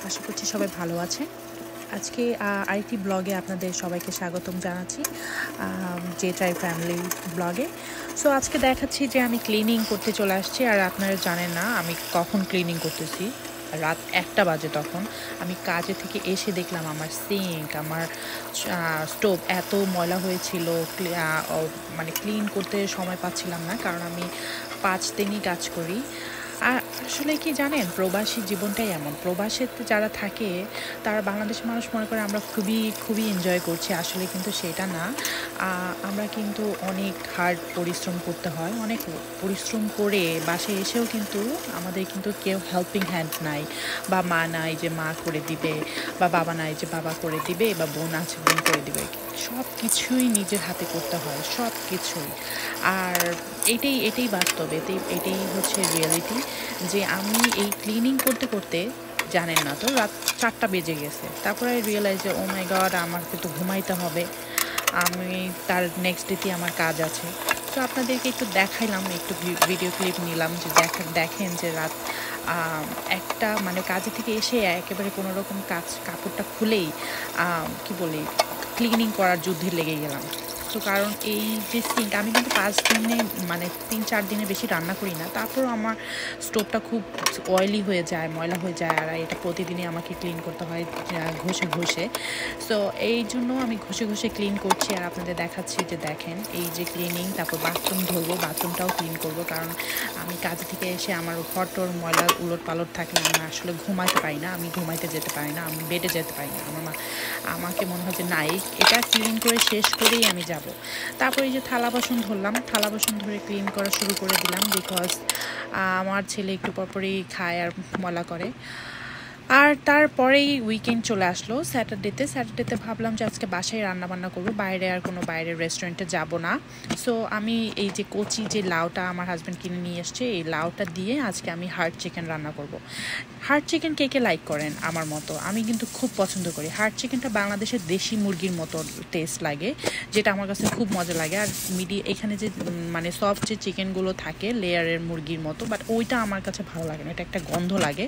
আশা করছি সবাই ভালো আছেন। আজকে আরেকটি ব্লগে আপনাদের সবাইকে স্বাগতম জানাচ্ছি, জে ট্রাই ফ্যামিলি ব্লগে। সো আজকে দেখাচ্ছি যে আমি ক্লিনিং করতে চলে আসছি, আর আপনারা জানেন না আমি কখন ক্লিনিং করতেছি। রাত 1টা বাজে। তখন আমি কাজে থেকে এসে দেখলাম আমার সিঙ্ক, আমার স্টোভ এত ময়লা হয়েছিল, মানে ক্লিন করতে সময় পাচ্ছিলাম না, কারণ আমি 5 দিনই কাজ করি। আর আসলে কি জানেন, প্রবাসী জীবনটাই এমন। প্রবাসীতে যারা থাকে তারা বাংলাদেশের মানুষ মনে করে আমরা খুবই খুবই এনজয় করছি, আসলে কিন্তু সেটা না। আমরা কিন্তু অনেক হার্ড পরিশ্রম করতে হয়, অনেক পরিশ্রম করে বাসায় এসেও কিন্তু আমাদের কিন্তু কেউ হেল্পিং হ্যান্ড নাই, বা মা নাই যে মা করে দিবে, বা বাবা নাই যে বাবা করে দিবে, বা বোন আছে বোন করে দিবে। সব কিছুই নিজের হাতে করতে হয়, সব কিছুই। আর এটাই বাস্তব, এটাই হচ্ছে রিয়েলিটি। যে আমি এই ক্লিনিং করতে করতে, জানেন না তো, রাত 4টা বেজে গেছে। তারপরে রিয়েলাইজ যে ও মাই গড, আমাকে তো ঘুমাইতে হবে, আমি তার নেক্সট ডেতে আমার কাজ আছে। তো আপনাদেরকে একটু দেখাইলাম, একটু ভিডিও ক্লিপ নিলাম যে দেখেন যে রাত একটা, মানে কাজে থেকে এসে একেবারে কোনো রকম কাপড়টা খুলেই কি বলি, ক্লিনিং করার যুদ্ধে লেগে গেলাম। তো কারণ এই যে সিঙ্ক, আমি কিন্তু 5 দিনে, মানে 3-4 দিনে বেশি রান্না করি না, তারপরও আমার স্টোভটা খুব অয়েলি হয়ে যায়, ময়লা হয়ে যায়, আর এটা প্রতিদিনই আমাকে ক্লিন করতে হয় ঘষে ঘষে। সো এই জন্য আমি ঘষে ঘষে ক্লিন করছি, আর আপনাদের দেখাচ্ছি যে দেখেন এই যে ক্লিনিং। তারপর বাথরুম ধরবো, বাথরুমটাও ক্লিন করব, কারণ আমি কাজ থেকে এসে আমার ঘরটর ময়লা উলট পালট থাকলে আমি আসলে ঘুমাতে পারি না, আমি ঘুমাইতে যেতে পারি না, আমি বেডে যেতে পারি না। আমাকে মনে হয় যে নাই, এটা ক্লিন করে শেষ করেই আমি যাব। তারপরে এই যে থালা বাসন ধরলাম, থালা বাসন ধরে ক্লিন করা শুরু করে দিলাম, বিকজ আমার ছেলে একটু পরপরই খায় আর ময়লা করে। আর তারপরেই উইকেন্ড চলে আসলো, স্যাটারডেতে ভাবলাম যে আজকে বাসায় রান্নাবান্না করবো, বাইরে আর কোনো বাইরের রেস্টুরেন্টে যাব না। সো আমি এই যে কচি যে লাউটা আমার হাজব্যান্ড কিনে নিয়ে এসছে, এই লাউটা দিয়ে আজকে আমি হার্ড চিকেন রান্না করব। হার্ড চিকেন কে কে লাইক করেন আমার মতো? আমি কিন্তু খুব পছন্দ করি হার্ড চিকেনটা। বাংলাদেশের দেশি মুরগির মতো টেস্ট লাগে, যেটা আমার কাছে খুব মজা লাগে। আর এখানে যে মানে সফট যে চিকেনগুলো থাকে লেয়ারের মুরগির মতো, বাট ওইটা আমার কাছে ভালো লাগে না, এটা একটা গন্ধ লাগে,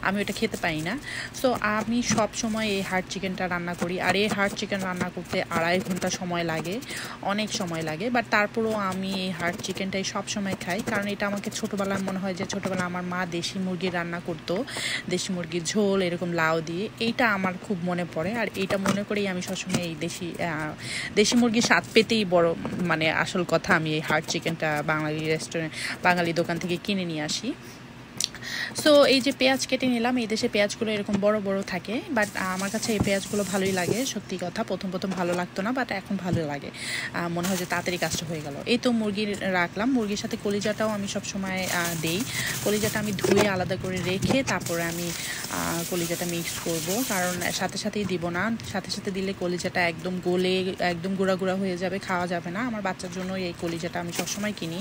আমি ওইটা খেতে পাই না। সো আমি সব সময় এই হার্ড চিকেনটা রান্না করি, আর এই হার্ড চিকেন রান্না করতে 2.5 ঘন্টা সময় লাগে, অনেক সময় লাগে। বাট তারপরেও আমি এই হার্ড চিকেনটাই সব সময় খাই, কারণ এটা আমাকে ছোটোবেলায় মনে হয় যে ছোটোবেলায় আমার মা দেশি মুরগি রান্না করতো, দেশি মুরগির ঝোল এরকম লাউ দিয়ে, এইটা আমার খুব মনে পড়ে। আর এইটা মনে করেই আমি সবসময় এই দেশি মুরগির স্বাদ পেতেই বড়, মানে আসল কথা, আমি এই হার্ড চিকেনটা বাঙালি দোকান থেকে কিনে নিয়ে আসি। সো এই যে পেঁয়াজ কেটে নিলাম, এই দেশে পেঁয়াজগুলো এরকম বড় বড় থাকে, বাট আমার কাছে এই পেঁয়াজগুলো ভালোই লাগে, সত্যি কথা। প্রথম ভালো লাগতো না, বাট এখন ভালো লাগে, মনে হয় যে তাড়াতাড়ি কাজটা হয়ে গেল। এই তো মুরগি রাখলাম, মুরগির সাথে কলিজাটাও আমি সবসময় দেই। কলিজাটা আমি ধুয়ে আলাদা করে রেখে তারপরে আমি কলিজাটা মিক্স করব, কারণ সাথে সাথেই দিব না, সাথে সাথে দিলে কলিজাটা একদম গলে একদম গুঁড়া গুঁড়া হয়ে যাবে, খাওয়া যাবে না। আমার বাচ্চার জন্য এই কলিজাটা আমি সবসময় কিনি,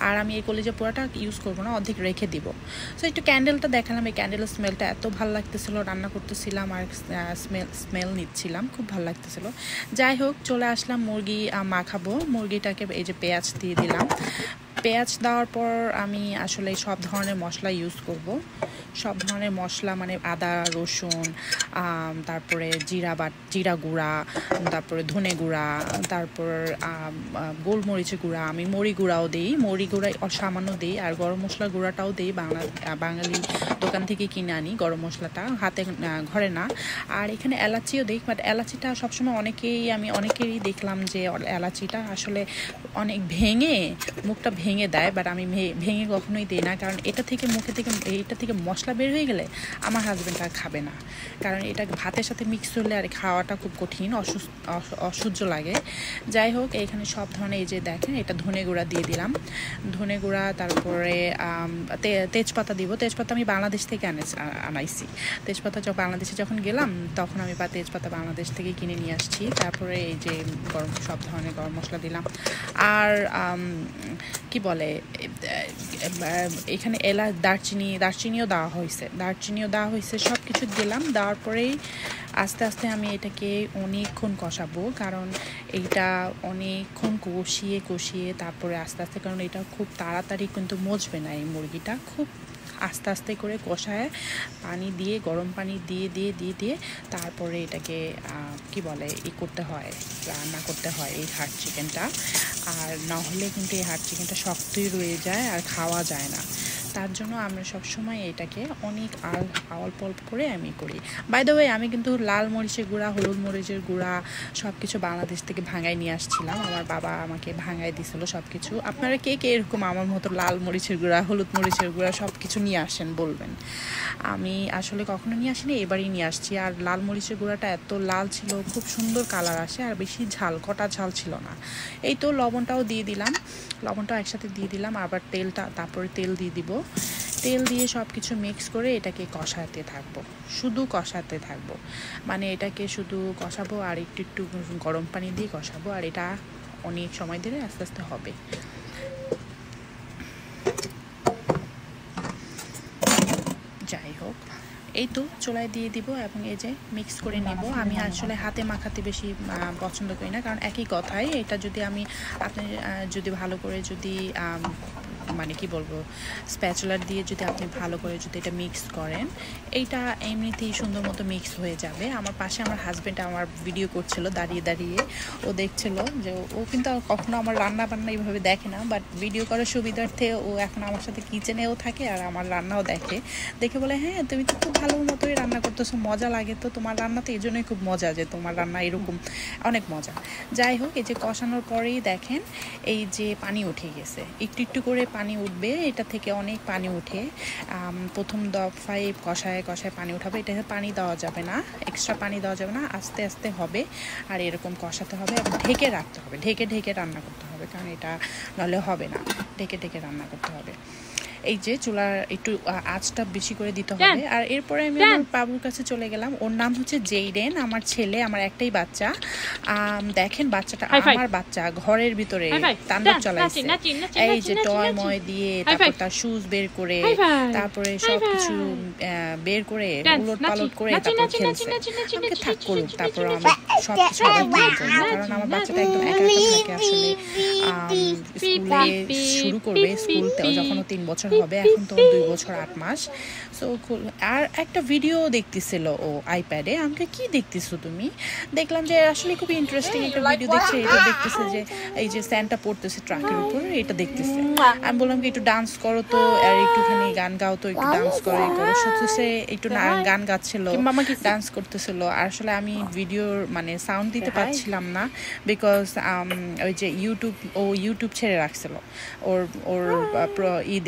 আর আমি এই কলিজা পোড়াটা ইউজ করবো না, অর্ধেক রেখে দিব। সো একটু ক্যান্ডেলটা দেখালাম, এই ক্যান্ডেলের স্মেলটা এত ভালো লাগতেছিল, রান্না করতেছিলাম আর স্মেল নিচ্ছিলাম, খুব ভালো লাগতেছিল। যাই হোক, চলে আসলাম মুরগি মাখাবো। মুরগিটাকে এই যে পেঁয়াজ দিয়ে দিলাম, পেঁয়াজ দেওয়ার পর আমি আসলে সব ধরনের মশলা ইউজ করব, সব ধরনের মশলা, মানে আদা রসুন, তারপরে জিরা গুঁড়া, তারপরে ধনে গুঁড়া, তারপর গোলমরিচের গুঁড়া, আমি মরি গুঁড়াও দিই, মরি গুঁড়া সামান্য দিই, আর গরম মশলার গুঁড়াটাও দিই, বাঙালি দোকান থেকে কিনে আনি গরম মশলাটা, ঘরে না। আর এখানে এলাচিও দিই, বাট এলাচিটা সবসময় আমি অনেকেরই দেখলাম যে এলাচিটা আসলে অনেক মুখটা ভেঙে দেয়, বাট আমি ভেঙে কখনোই দিই না, কারণ এটা থেকে মশলা বের হয়ে গেলে আমার হাজব্যান্ড আর খাবে না, কারণ এটা ভাতের সাথে মিক্স হলে আর খাওয়াটা খুব কঠিন, অসহ্য লাগে। যাই হোক, এখানে সব ধরনের, এই যে দেখেন, এটা ধনে গুঁড়া দিয়ে দিলাম, ধনে গুঁড়া, তারপরে তেজপাতা দিব। তেজপাতা আমি বাংলাদেশ থেকে আনাইছি, তেজপাতা বাংলাদেশে যখন গেলাম তখন আমি তেজপাতা বাংলাদেশ থেকে কিনে নিয়ে আসছি। তারপরে এই যে সব ধরনের গরম মশলা দিলাম, আর কি বলে, এখানে দারচিনিও দেওয়া হয়েছে, সব কিছু দিলাম। দেওয়ার পরেই আস্তে আস্তে আমি এটাকে অনেকক্ষণ কষাবো, কারণ এইটা অনেকক্ষণ কষিয়ে তারপরে আস্তে আস্তে, কারণ এটা খুব তাড়াতাড়ি কিন্তু মজবে না, এই মুরগিটা খুব আস্তে আস্তে করে কষায় পানি দিয়ে, গরম পানি দিয়ে দিয়ে দিয়ে দিয়ে তারপরে এটাকে কি বলে করতে হয়, রান্না করতে হয় এই হার্ড চিকেনটা। আর না হলে কিন্তু এই হার্ড চিকেনটা শক্তই রয়ে যায় আর খাওয়া যায় না। তার জন্য আমরা সবসময় এটাকে অনেক অল্প অল্প করে আমি করি। বাই দ্য ওয়ে, আমি কিন্তু লাল মরিচের গুঁড়া, হলুদ মরিচের গুঁড়া সব কিছু বাংলাদেশ থেকে ভাঙায় নিয়ে আসছিলাম। আমার বাবা আমাকে ভাঙায় দিছিল সব কিছু। আপনারা কে কে এরকম আমার মতো লাল মরিচের গুঁড়া, হলুদ মরিচের গুঁড়া সব কিছু নিয়ে আসেন বলবেন। আমি আসলে কখনো নিয়ে আসিনি, এবারই নিয়ে আসছি। আর লাল মরিচের গুঁড়াটা এত লাল ছিল, খুব সুন্দর কালার আসে, আর বেশি ঝাল, কটা ঝাল ছিল না। এই তো লবণটাও দিয়ে দিলাম, লবণটাও একসাথে দিয়ে দিলাম, আবার তেলটা, তারপরে তেল দিয়ে দিব। তেল দিয়ে সব কিছু মিক্স করে এটাকে কষাতে থাকবো, শুধু কষাতে থাকবো। মানে এটাকে শুধু কষাবো আর একটু একটু গরম পানি দিয়ে কষাবো, আর এটা অনেক সময় ধরে আস্তে আস্তে হবে। যাই হোক, এই তো চুলায় দিয়ে দিব এবং এই যে মিক্স করে নেব। আমি আসলে হাতে মাখাতে বেশি পছন্দ করি না, কারণ একই কথাই, এটা যদি আমি আপনি যদি ভালো করে যদি মানে কি বলবো, স্প্যাচুলার দিয়ে যদি আপনি ভালো করে যদি এটা মিক্স করেন, এইটা এমনিতেই সুন্দর মতো মিক্স হয়ে যাবে। আমার পাশে আমার হাজব্যান্ড আমার ভিডিও করছিল দাঁড়িয়ে দাঁড়িয়ে, ও দেখছিল যে ও কিন্তু কখনো আমার রান্না বান্না এইভাবে দেখে না, বাট ভিডিও করার সুবিধার্থে ও এখন আমার সাথে কিচেনেও থাকে আর আমার রান্নাও দেখে। দেখে বলে, হ্যাঁ তুমি তো খুব ভালো মতোই রান্না করতেছো, মজা লাগে তো তোমার রান্না, তো এই জন্যই খুব মজা যে তোমার রান্না এরকম, অনেক মজা। যাই হোক, এই যে কষানোর পরেই দেখেন এই যে পানি উঠে গেছে, একটু একটু করে পানি উঠবে, এটা থেকে অনেক পানি উঠে। প্রথম দফায় কষায় কষায় পানি উঠাবে, এটা পানি দেওয়া যাবে না, এক্সট্রা পানি দেওয়া যাবে না, আস্তে আস্তে হবে। আর এরকম কষাতে হবে এবং ঢেকে রাখতে হবে, ঢেকে ঢেকে রান্না করতে হবে, কারণ এটা নাহলে হবে না, ঢেকে ঢেকে রান্না করতে হবে। এই যে চুলার একটু আঁচটা বেশি করে দিতে হবে। আর এরপরে আমি আমার বাবুর কাছে চলে গেলাম, ওর নাম হচ্ছে জেইডেন, আমার ছেলে, আমার একটাই বাচ্চা। দেখেন বাচ্চাটা, আমার বাচ্চা ঘরের ভিতরে তাণ্ডব চালাইছে। এই যে টয় ময় দিয়ে, তারপর তার শুজ বের করে, তারপরে সবকিছু বের করে উলট পালট করে তারপর খেলছে। আমাকে থাক করুক, তারপর আমি সবকিছু কারণ আমার বাচ্চাটা একদম একা একা থাকে। আসলে স্কুলে শুরু করবে, স্কুলতেও যখন 3 বছর হবে, এখন তো 2 বছর 8 মাস। সো আর একটা ভিডিও দেখতেছিল ও আইপ্যাডে। আমাকে কি দেখতেছো তুমি? দেখলাম যে আসলে খুব ইন্টারেস্টিং একটা ভিডিও দেখছে। এটা দেখতেছে যে এই যে স্যান্টা পড়তেছে ট্রাকের উপর, এটা দেখতেছে। আমি বললাম কি একটু ডান্স করো তো, আর একটুখানি গান গাও তো, একটু ডান্স করো এই করো। সত্যি সে একটু গান গাচ্ছিল, ডান্স করতেছিল। আর আসলে আমি ভিডিওর মানে সাউন্ড দিতে পারছিলাম না, বিকজ ওই যে ইউটিউব ছেড়ে রাখছিল, ওর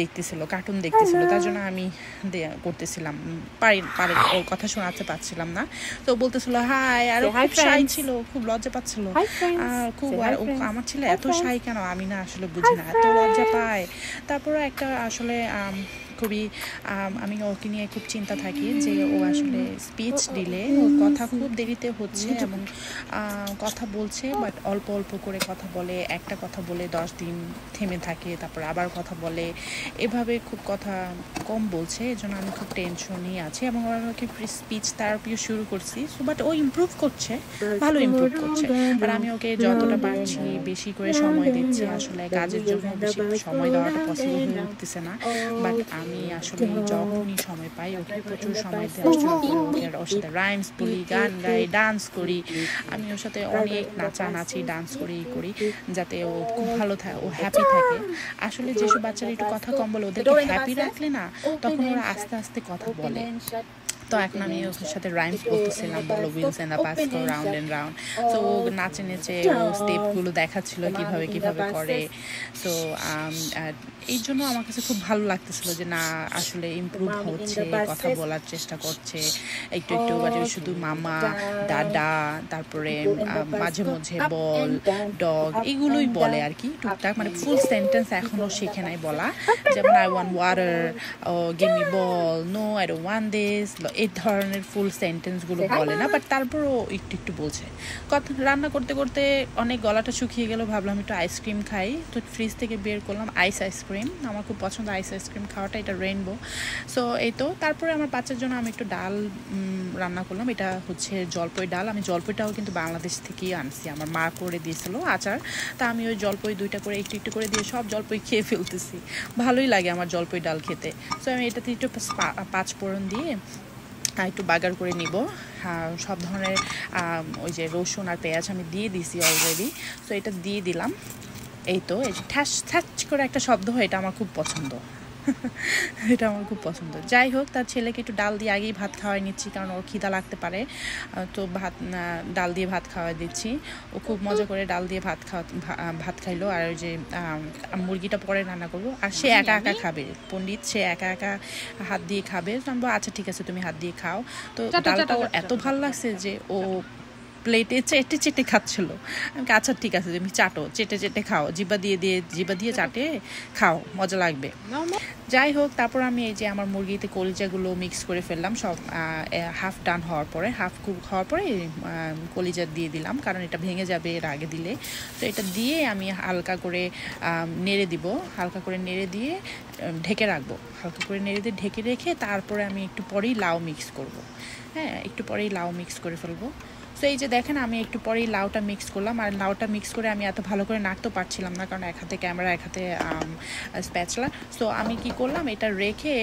দেখতেছিল, কার্টুন দেখতেছিল, তার জন্য আমি করতেছিলাম, ওর কথা শোনাতে পারছিলাম না। তো বলতেছিল হাই, আর খুব শাই ছিল, খুব লজ্জা পাচ্ছিল, খুব। আর আমার ছেলে এত শাই কেন আমি না আসলে বুঝি না, এত লজ্জা পায়। তারপরে একটা আসলে খুবই আমি ওকে নিয়ে খুব চিন্তা থাকি যে ও আসলে স্পিচ দিলে ওর কথা খুব দেরিতে হচ্ছে এবং কথা বলছে, বাট অল্প অল্প করে কথা বলে, একটা কথা বলে 10 দিন থেমে থাকে, তারপর আবার কথা বলে, এভাবে খুব কথা কম বলছে। এই জন্য আমি খুব টেনশনই আছি এবং ওকে স্পিচ থেরাপিও শুরু করছি। বাট ও ইমপ্রুভ করছে, ভালো ইমপ্রুভ করছে। আর আমি ওকে যতটা পারছি বেশি করে সময় দিচ্ছি। আসলে কাজের জন্য বেশি সময় দেওয়াটা পসিবল হয়ে উঠতেছে না, বাট আমি আসলে যখনই সময় পাই ওকে প্রচুর সময় দেওয়ার জন্য ওর সাথে রাইমস বলি, গান গাই, ডান্স করি। আমি ওর সাথে অনেক নাচানাচি, ডান্স করি যাতে ও খুব ভালো থাকে, ও হ্যাপি থাকে। আসলে যেসব বাচ্চারা একটু কথা কম বলে, ওদেরকে হ্যাপি রাখলে না, তখন ওরা আস্তে আস্তে কথা বলে। তো এখন আমি ওর সাথে রাইমস বলতেছিলাম, বলো wheels and the bus go round and round. তো ও নাচে নেচে ও স্টেপগুলো দেখাচ্ছিল কিভাবে কিভাবে করে। তো এই জন্য আমার কাছে খুব ভালো লাগতেছিল যে না আসলে ইমপ্রুভ হচ্ছে, কথা বলার চেষ্টা করছে একটু একটু, মানে শুধু মামা, দাদা, তারপরে মাঝে মাঝে বল, ডগ, এগুলোই বলে আর কি টুকটাক, মানে ফুল সেন্টেন্স এখনো শিখে নাই বলা। যেমন I want water, give me ball, no I don't want this, এই ধরনের ফুল সেন্টেন্সগুলো বলে না, বাট তারপরও একটু একটু বলছে। কথা রান্না করতে করতে অনেক গলাটা শুকিয়ে গেল, ভাবলাম একটু আইসক্রিম খাই, তো ফ্রিজ থেকে বের করলাম আইসক্রিম। আমার খুব পছন্দ আইসক্রিম খাওয়াটা, এটা রেইনবো। সো এই তো তারপরে আমার বাচ্চার জন্য আমি একটু ডাল রান্না করলাম। এটা হচ্ছে জলপই ডাল। আমি জলপইটাও কিন্তু বাংলাদেশ থেকেই আনছি, আমার মা করে দিয়েছিল আচার। তা আমি ওই জলপই 2টা করে একটু একটু করে দিয়ে সব জলপই খেয়ে ফেলতেছি। ভালোই লাগে আমার জলপই ডাল খেতে। সো আমি এটাতে একটু 5 ফোড়ন দিয়ে একটু বাগার করে নিব। সব ধরনের ওই যে রসুন আর পেঁয়াজ আমি দিয়ে দিছি অলরেডি। সো এটা দিয়ে দিলাম। এই তো এই যে ঠ্যাস ঠ্যাচ করে একটা শব্দ হয়, এটা আমার খুব পছন্দ। এটা আমার খুব পছন্দ। যাই হোক, তার ছেলেকে একটু ডাল দিয়ে আগেই ভাত খাওয়াই নিচ্ছি, কারণ ওর খিদা লাগতে পারে। তো ডাল দিয়ে ভাত খাওয়াই দিচ্ছি। ও খুব মজা করে ডাল দিয়ে ভাত খাইলো। আর ওই যে মুরগিটা পরে রান্না করবো, আর সে একা একা খাবে। পণ্ডিত সে একা একা হাত দিয়ে খাবে। আমি আচ্ছা ঠিক আছে, তুমি হাত দিয়ে খাও। তো ডালটা ওর এত ভালো লাগছে যে ও প্লেটে চেটে চেটে খাচ্ছিল। আমি আচ্ছা ঠিক আছে, তুমি চাটো, চেটে চেটে খাও, জিবা দিয়ে চাটে খাও, মজা লাগবে। যাই হোক, তারপর আমি এই যে আমার মুরগিতে কলিজাগুলো মিক্স করে ফেললাম সব। হাফ ডান হওয়ার পরে, হাফ কুক হওয়ার পরে কলিজা দিয়ে দিলাম, কারণ এটা ভেঙে যাবে এর আগে দিলে। তো এটা দিয়ে আমি হালকা করে নেড়ে দিব। হালকা করে নেড়ে দিয়ে ঢেকে রাখবো। হালকা করে নেড়ে দিয়ে ঢেকে রেখে তারপরে আমি একটু পরেই লাউ মিক্স করব। হ্যাঁ, একটু পরেই লাউ মিক্স করে ফেলবো। সো এই যে দেখেন, আমি একটু পরেই লাউটা মিক্স করলাম। আর লাউটা মিক্স করে আমি এত ভালো করে নাড়তে পারছিলাম না, কারণ এক হাতে ক্যামেরা, এক হাতে স্প্যাচুলা। সো আমি কি করলাম, এটা রেখে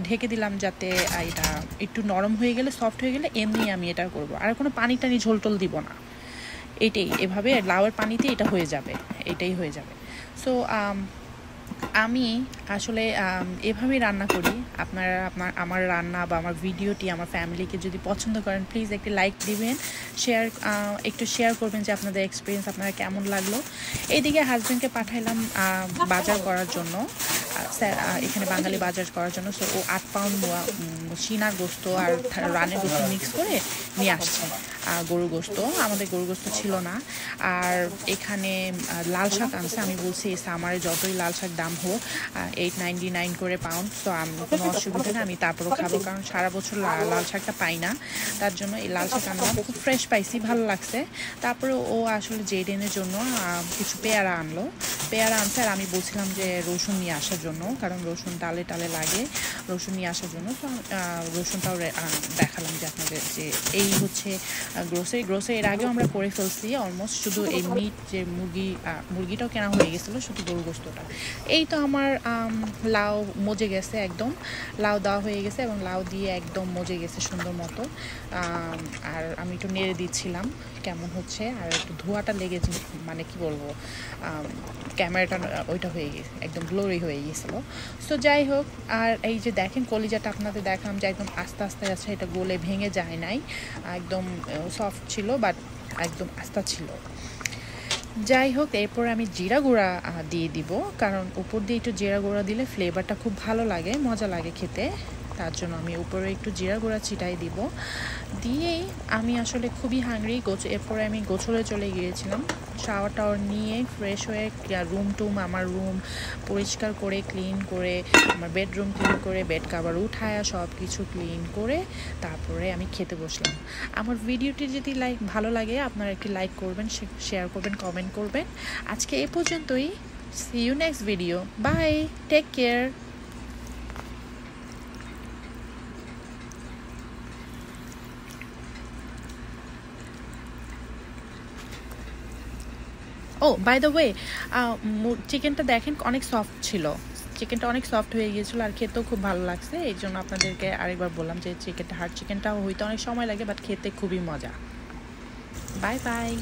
ঢেকে দিলাম, যাতে এটা একটু নরম হয়ে গেলে, সফট হয়ে গেলে এমনি আমি এটা করব। আর কোনো পানি টানি ঝোল টোল দিব না। এটাই এভাবে লাউয়ের পানিতে এটা হয়ে যাবে, এটাই হয়ে যাবে। সো আমি আসলে এভাবেই রান্না করি। আপনারা আমার রান্না বা আমার ভিডিওটি আমার ফ্যামিলিকে যদি পছন্দ করেন, প্লিজ একটি লাইক দিবেন, একটু শেয়ার করবেন যে আপনাদের এক্সপিরিয়েন্স আপনারা কেমন লাগলো। এইদিকে হাজব্যান্ডকে পাঠাইলাম বাজার করার জন্য, এখানে বাঙালি বাজার করার জন্য। সো ও 8 পাউন্ড সিনার গোস্ত আর রানের গোস্ত মিক্স করে নিয়ে আসছে। গরু গোস্ত, আমাদের গরু গোস্ত ছিল না। আর এখানে লাল শাক আনছে। আমি বলছি এই সামারে যতই লাল শাক দাম হোক, 8.99 করে পাউন্ড। তো আমি কোনো অসুবিধা না, আমি তারপরও খাবো, কারণ সারা বছর লাল শাকটা পাই না। তার জন্য এই লাল শাক আনলাম, খুব ফ্রেশ পাইছি, ভালো লাগছে। তারপরে ও আসলে জেডেনের জন্য কিছু পেয়ারা আনলো। পেয়ারা আনছে, আর আমি বলছিলাম যে রসুন নিয়ে আসার জন্য, কারণ রসুন ডালে টালে লাগে, রসুন নিয়ে আসার জন্য। তো রসুনটাও দেখালাম যে আপনাদের, যে এই হচ্ছে গ্রোসারি। এর আগেও আমরা করে ফেলছি অলমোস্ট। শুধু এই মিট যে মুরগিটাও কেনা হয়ে গেছিলো, শুধু গরু গোস্তটা। এই তো আমার লাউ মজে গেছে একদম, লাউ দেওয়া হয়ে গেছে এবং লাউ দিয়ে একদম মজে গেছে সুন্দর মতো। আর আমি একটু নেড়ে দিচ্ছিলাম কেমন হচ্ছে, আর একটু ধোঁয়াটা লেগেছে, মানে কি বলবো, ক্যামেরাটা ওইটা হয়ে গেছে, একদম গ্লোরি হয়ে গেছিলো। সো যাই হোক, আর এই যে দেখেন কলিজাটা আপনাদের দেখালাম যে একদম আস্তে আস্তে আছে, এটা গলে ভেঙে যায় নাই, একদম সফট ছিল, বাট একদম আস্তা ছিল। যাই হোক, এরপর আমি জিরা গুঁড়া দিয়ে দিব, কারণ উপর দিয়ে একটু জিরা গুঁড়া দিলে ফ্লেভারটা খুব ভালো লাগে, মজা লাগে খেতে। তার জন্য আমি উপরে একটু জিরা গুঁড়া ছিটাই দিব। দিয়েই আমি আসলে খুবই হাংরি। এরপরে আমি গোছলে চলে গিয়েছিলাম, শাওয়ার টাওয়ার নিয়ে ফ্রেশ হয়ে আমার রুম পরিষ্কার করে ক্লিন করে, আমার বেডরুম ক্লিন করে, বেড কাভার উঠায়া সব কিছু ক্লিন করে তারপরে আমি খেতে বসলাম। আমার ভিডিওটি যদি ভালো লাগে, আপনারা একটি লাইক করবেন, শেয়ার করবেন, কমেন্ট করবেন। আজকে এ পর্যন্তই। See you next video. Bye. Take care. ও বাই দ্য ওয়ে, চিকেনটা দেখেন অনেক সফট ছিল, চিকেনটা অনেক সফট হয়ে গিয়েছিলো, আর খেতেও খুব ভালো লাগছে। এই জন্য আপনাদেরকে আরেকবার বললাম যে হার্ড চিকেনটাও হইতে অনেক সময় লাগে, বাট খেতে খুবই মজা। Bye bye.